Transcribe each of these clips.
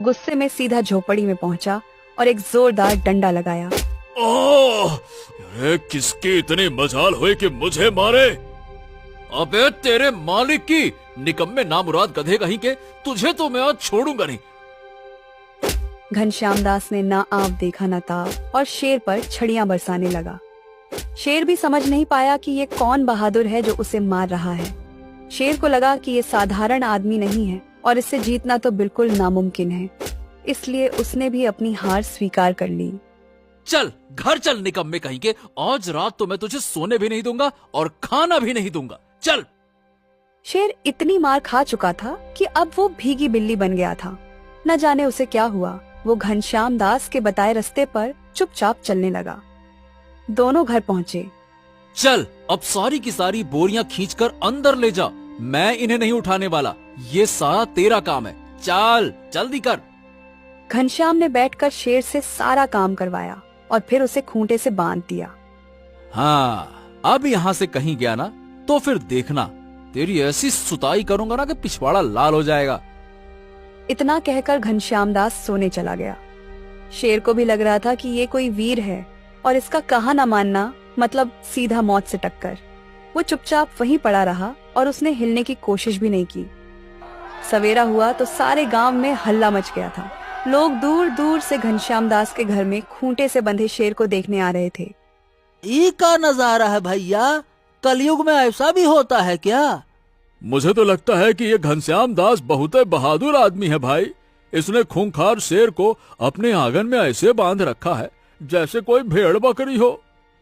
गुस्से में सीधा झोपड़ी में पहुंचा और एक जोरदार डंडा लगाया। ओह, अरे किसकी इतनी मजाल हुई कि मुझे मारे? अबे तेरे मालिक की निकम्मे नामुराद गधे कहीं के, तुझे तो मैं आज छोड़ूंगा नहीं। घनश्याम दास ने ना आप देखा न ताब और शेर पर छड़ियां बरसाने लगा। शेर भी समझ नहीं पाया कि ये कौन बहादुर है जो उसे मार रहा है। शेर को लगा कि ये साधारण आदमी नहीं है और इससे जीतना तो बिल्कुल नामुमकिन है, इसलिए उसने भी अपनी हार स्वीकार कर ली। चल घर चल निकम्मे कहीं के, आज रात तो मैं तुझे सोने भी नहीं दूंगा और खाना भी नहीं दूंगा। चल। शेर इतनी मार खा चुका था कि अब वो भीगी बिल्ली बन गया था। न जाने उसे क्या हुआ, वो घनश्याम दास के बताए रास्ते पर चुपचाप चलने लगा। दोनों घर पहुँचे। चल अब सारी की सारी बोरियां खींचकर अंदर ले जा, मैं इन्हें नहीं उठाने वाला, ये सारा तेरा काम है। चल जल्दी कर। घनश्याम ने बैठकर शेर से सारा काम करवाया और फिर उसे खूंटे से बांध दिया। हाँ, अब यहाँ से कहीं गया ना तो फिर देखना, तेरी ऐसी सुताई करूंगा ना कि पिछवाड़ा लाल हो जाएगा। इतना कहकर घनश्याम दास सोने चला गया। शेर को भी लग रहा था कि ये कोई वीर है और इसका कहा न मानना मतलब सीधा मौत से टक्कर। वो चुपचाप वहीं पड़ा रहा और उसने हिलने की कोशिश भी नहीं की। सवेरा हुआ तो सारे गांव में हल्ला मच गया था। लोग दूर दूर से घनश्याम दास के घर में खूंटे से बंधे शेर को देखने आ रहे थे। ये का नजारा है भैया, कलयुग में ऐसा भी होता है क्या? मुझे तो लगता है कि ये घनश्याम दास बहुत बहादुर आदमी है भाई। इसने खूंखार शेर को अपने आंगन में ऐसे बांध रखा है जैसे कोई भेड़ बकरी हो।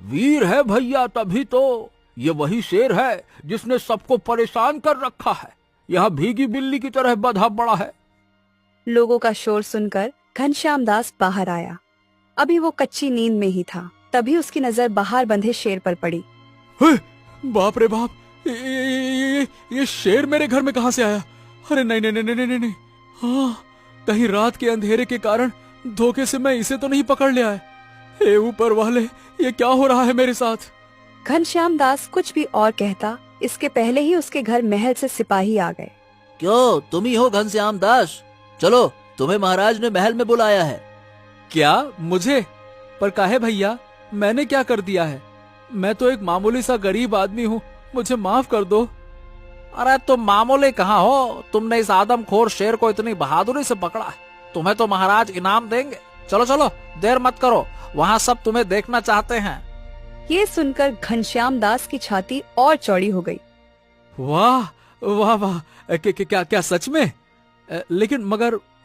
वीर है भैया, तभी तो ये वही शेर है जिसने सबको परेशान कर रखा है, यहाँ भीगी बिल्ली की तरह बंधा पड़ा है। लोगों का शोर सुनकर घनश्याम दास बाहर आया। अभी वो कच्ची नींद में ही था, तभी उसकी नजर बाहर बंधे शेर पर पड़ी। बाप रे बाप, ये शेर मेरे घर में कहाँ से आया? अरे नहीं नहीं नहीं नहीं नहीं, हाँ, कहीं रात के अंधेरे के कारण धोखे से मैं इसे तो नहीं पकड़ लिया है। हे ऊपर वाले, ये क्या हो रहा है मेरे साथ? घनश्याम दास कुछ भी और कहता, इसके पहले ही उसके घर महल से सिपाही आ गए। क्यों, तुम ही हो घनश्याम दास? चलो, तुम्हें महाराज ने महल में बुलाया है। क्या मुझे? पर काहे भैया, मैंने क्या कर दिया है? मैं तो एक मामूली सा गरीब आदमी हूँ, मुझे माफ कर दो। अरे तुम मामूली कहाँ हो, तुमने इस आदमखोर शेर को इतनी बहादुरी से पकड़ा है, तुम्हें तो महाराज इनाम देंगे। चलो चलो, देर मत करो, वहाँ सब तुम्हें देखना चाहते हैं। ये सुनकर घनश्याम दास की छाती और चौड़ी हो गई। वाह वाह वाह, क्या क्या सच में? लेकिन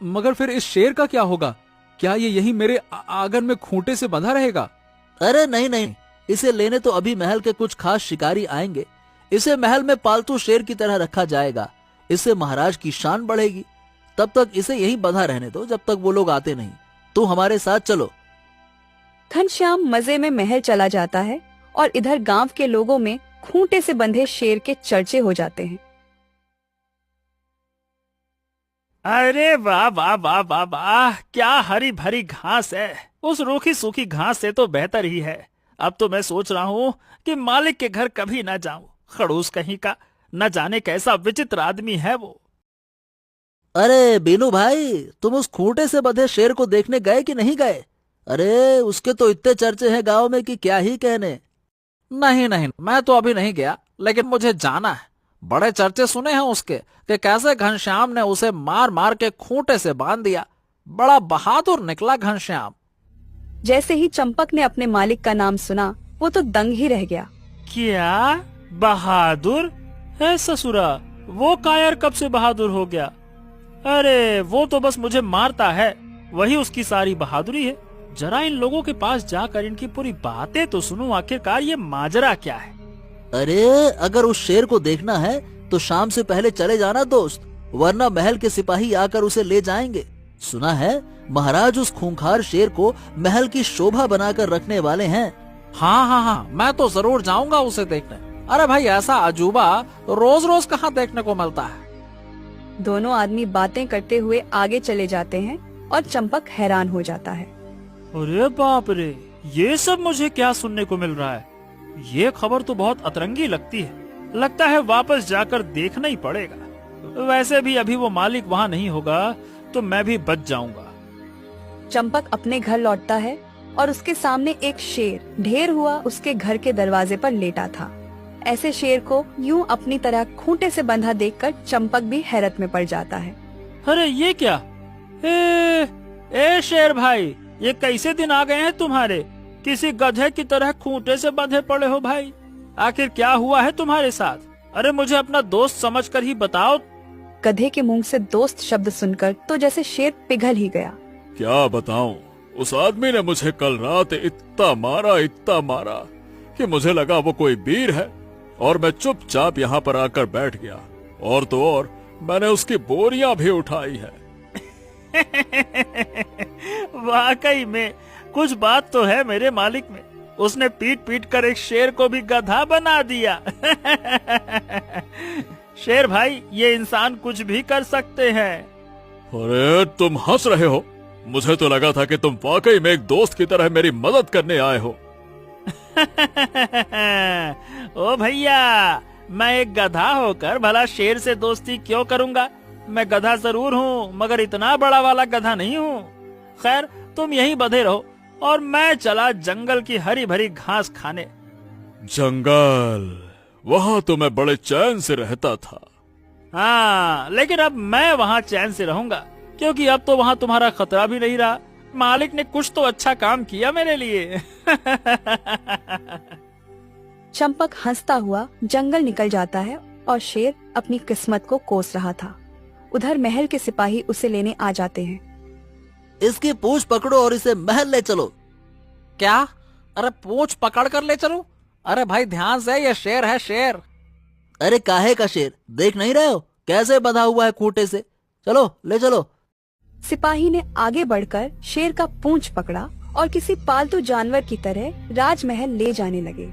मगर फिर इस शेर का क्या होगा? क्या ये यहीं मेरे आंगन में खूंटे से बंधा रहेगा? अरे नहीं नहीं, इसे लेने तो अभी महल के कुछ खास शिकारी आएंगे। इसे महल में पालतू शेर की तरह रखा जाएगा, इससे महाराज की शान बढ़ेगी। तब तक इसे यहीं बंधा रहने दो जब तक वो लोग आते नहीं। तुम हमारे साथ चलो। घनश्याम मजे में महल चला जाता है और इधर गांव के लोगों में खूंटे से बंधे शेर के चर्चे हो जाते हैं। अरे वाह वाह वाह वाह वाह, क्या हरी भरी घास है। उस रूखी सूखी घास से तो बेहतर ही है। अब तो मैं सोच रहा हूँ कि मालिक के घर कभी न जाऊं। खड़ूस कहीं का, न जाने कैसा विचित्र आदमी है वो। अरे बीनू भाई, तुम उस खूंटे से बंधे शेर को देखने गए कि नहीं गए? अरे उसके तो इतने चर्चे हैं गांव में कि क्या ही कहने। नहीं नहीं, मैं तो अभी नहीं गया, लेकिन मुझे जाना है। बड़े चर्चे सुने हैं उसके कि कैसे घनश्याम ने उसे मार मार के खूंटे से बांध दिया। बड़ा बहादुर निकला घनश्याम। जैसे ही चंपक ने अपने मालिक का नाम सुना, वो तो दंग ही रह गया। क्या बहादुर है ससुरा? वो कायर कब से बहादुर हो गया? अरे वो तो बस मुझे मारता है, वही उसकी सारी बहादुरी है। जरा इन लोगों के पास जाकर इनकी पूरी बातें तो सुनूं, आखिरकार ये माजरा क्या है। अरे अगर उस शेर को देखना है तो शाम से पहले चले जाना दोस्त, वरना महल के सिपाही आकर उसे ले जाएंगे। सुना है महाराज उस खूंखार शेर को महल की शोभा बनाकर रखने वाले हैं। हाँ हाँ हाँ, मैं तो जरूर जाऊंगा उसे देखने। अरे भाई, ऐसा अजूबा रोज रोज कहाँ देखने को मिलता है। दोनों आदमी बातें करते हुए आगे चले जाते हैं और चंपक हैरान हो जाता है। अरे बाप रे, ये सब मुझे क्या सुनने को मिल रहा है? ये खबर तो बहुत अतरंगी लगती है। लगता है वापस जाकर देखना ही पड़ेगा। वैसे भी अभी वो मालिक वहाँ नहीं होगा तो मैं भी बच जाऊंगा। चंपक अपने घर लौटता है और उसके सामने एक शेर ढेर हुआ उसके घर के दरवाजे पर लेटा था। ऐसे शेर को यूं अपनी तरह खूंटे से बंधा देखकर चंपक भी हैरत में पड़ जाता है। अरे ये क्या? ए शेर भाई, ये कैसे दिन आ गए हैं तुम्हारे? किसी गधे की तरह खूंटे से बंधे पड़े हो भाई। आखिर क्या हुआ है तुम्हारे साथ? अरे मुझे अपना दोस्त समझकर ही बताओ। गधे के मुंह से दोस्त शब्द सुनकर तो जैसे शेर पिघल ही गया। क्या बताऊं, उस आदमी ने मुझे कल रात इतना मारा कि मुझे लगा वो कोई वीर है और मैं चुपचाप यहाँ पर आकर बैठ गया। और तो और मैंने उसकी बोरियां भी उठाई है। वाकई में कुछ बात तो है मेरे मालिक में। उसने पीट पीट कर एक शेर को भी गधा बना दिया। शेर भाई, ये इंसान कुछ भी कर सकते हैं। अरे तुम हंस रहे हो? मुझे तो लगा था कि तुम वाकई में एक दोस्त की तरह मेरी मदद करने आए हो। ओ भैया, मैं एक गधा होकर भला शेर से दोस्ती क्यों करूंगा? मैं गधा जरूर हूँ, मगर इतना बड़ा वाला गधा नहीं हूँ। खैर, तुम यहीं बंधे रहो और मैं चला जंगल की हरी भरी घास खाने। जंगल? वहाँ तो मैं बड़े चैन से रहता था। हाँ, लेकिन अब मैं वहाँ चैन से रहूंगा, क्योंकि अब तो वहाँ तुम्हारा खतरा भी नहीं रहा। मालिक ने कुछ तो अच्छा काम किया मेरे लिए। चंपक हंसता हुआ जंगल निकल जाता है और शेर अपनी किस्मत को कोस रहा था। उधर महल के सिपाही उसे लेने आ जाते हैं। इसकी पूंछ पकड़ो और इसे महल ले चलो। क्या? अरे पूंछ पकड़ कर ले चलो? अरे भाई ध्यान से, ये शेर है, शेर। अरे काहे का शेर? देख नहीं रहे हो कैसे बंधा हुआ है खूंटे से? चलो ले चलो। सिपाही ने आगे बढ़कर शेर का पूंछ पकड़ा और किसी पालतू जानवर की तरह राजमहल ले जाने लगे।